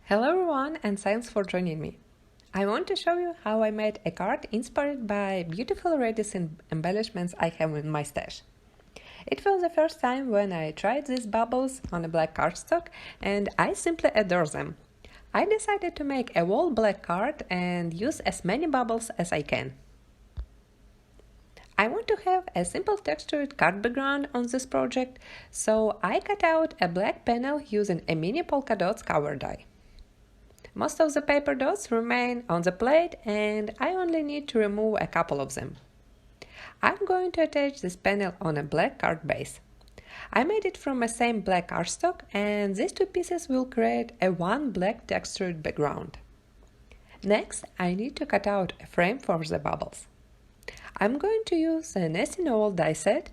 Hello everyone and thanks for joining me. I want to show you how I made a card inspired by beautiful iridescent embellishments I have in my stash. It was the first time when I tried these bubbles on a black cardstock and I simply adore them. I decided to make a whole black card and use as many bubbles as I can. I want to have a simple textured card background on this project, so I cut out a black panel using a mini polka dots cover die. Most of the paper dots remain on the plate and I only need to remove a couple of them. I'm going to attach this panel on a black card base. I made it from the same black cardstock and these two pieces will create a one black textured background. Next, I need to cut out a frame for the bubbles. I'm going to use a nesting oval die set.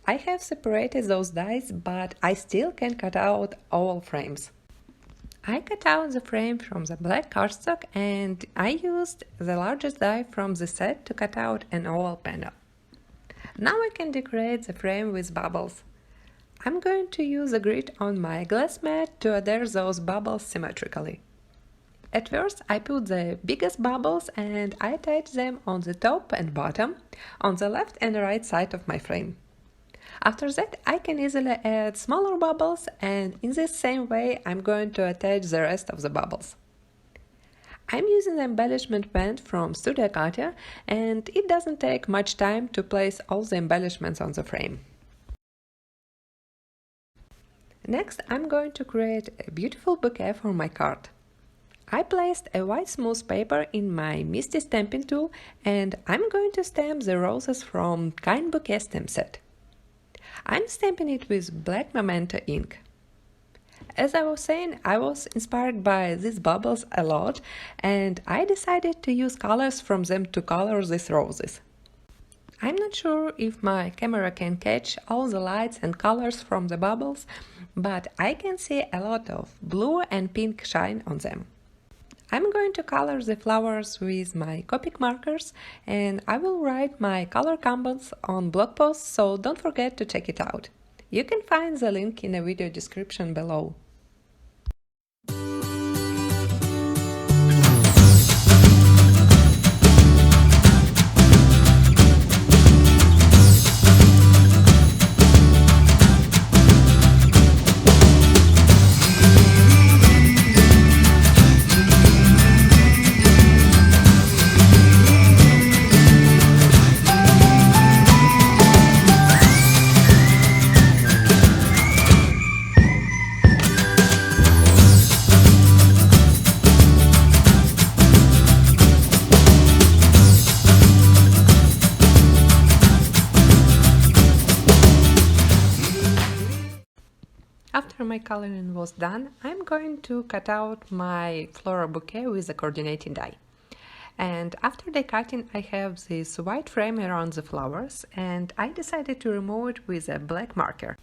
I have separated those dies, but I still can cut out oval frames. I cut out the frame from the black cardstock and I used the largest die from the set to cut out an oval panel. Now I can decorate the frame with bubbles. I'm going to use a grid on my glass mat to adhere those bubbles symmetrically. At first I put the biggest bubbles and I attach them on the top and bottom, on the left and right side of my frame. After that I can easily add smaller bubbles and in the same way I'm going to attach the rest of the bubbles. I'm using the embellishment pen from Studio Katia and it doesn't take much time to place all the embellishments on the frame. Next I'm going to create a beautiful bouquet for my card. I placed a white smooth paper in my MISTI stamping tool and I'm going to stamp the roses from Kind Bouquet stamp set. I'm stamping it with black Memento ink. As I was saying, I was inspired by these bubbles a lot and I decided to use colors from them to color these roses. I'm not sure if my camera can catch all the lights and colors from the bubbles, but I can see a lot of blue and pink shine on them. I'm going to color the flowers with my Copic markers and I will write my color combos on blog posts, so don't forget to check it out. You can find the link in the video description below. After my coloring was done, I'm going to cut out my floral bouquet with a coordinating die. And after the cutting, I have this white frame around the flowers and I decided to remove it with a black marker.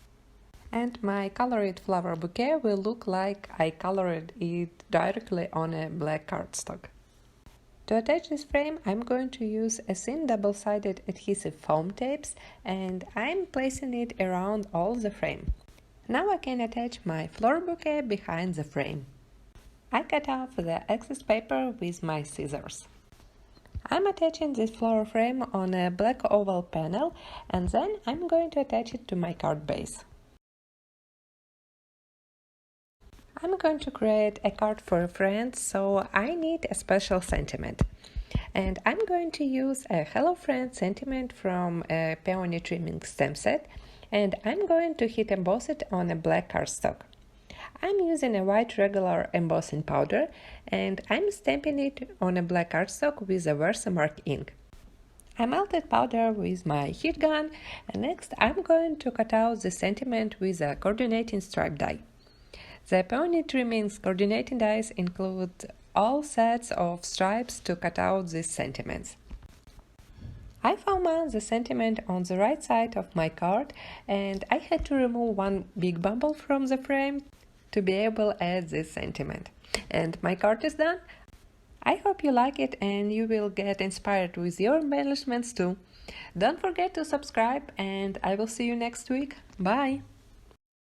And my colored flower bouquet will look like I colored it directly on a black cardstock. To attach this frame, I'm going to use a thin double-sided adhesive foam tapes and I'm placing it around all the frame. Now I can attach my floral bouquet behind the frame. I cut off the excess paper with my scissors. I'm attaching this floral frame on a black oval panel and then I'm going to attach it to my card base. I'm going to create a card for a friend, so I need a special sentiment. And I'm going to use a Hello Friend sentiment from a PEONY Trimmings stamp set. And I'm going to heat emboss it on a black cardstock. I'm using a white regular embossing powder and I'm stamping it on a black cardstock with a Versamark ink. I melted powder with my heat gun and next I'm going to cut out the sentiment with a coordinating stripe die. The PEONY Trimmings coordinating dies include all sets of stripes to cut out these sentiments. I found the sentiment on the right side of my card and I had to remove one big bubble from the frame to be able to add this sentiment. And my card is done. I hope you like it and you will get inspired with your embellishments too. Don't forget to subscribe and I will see you next week. Bye!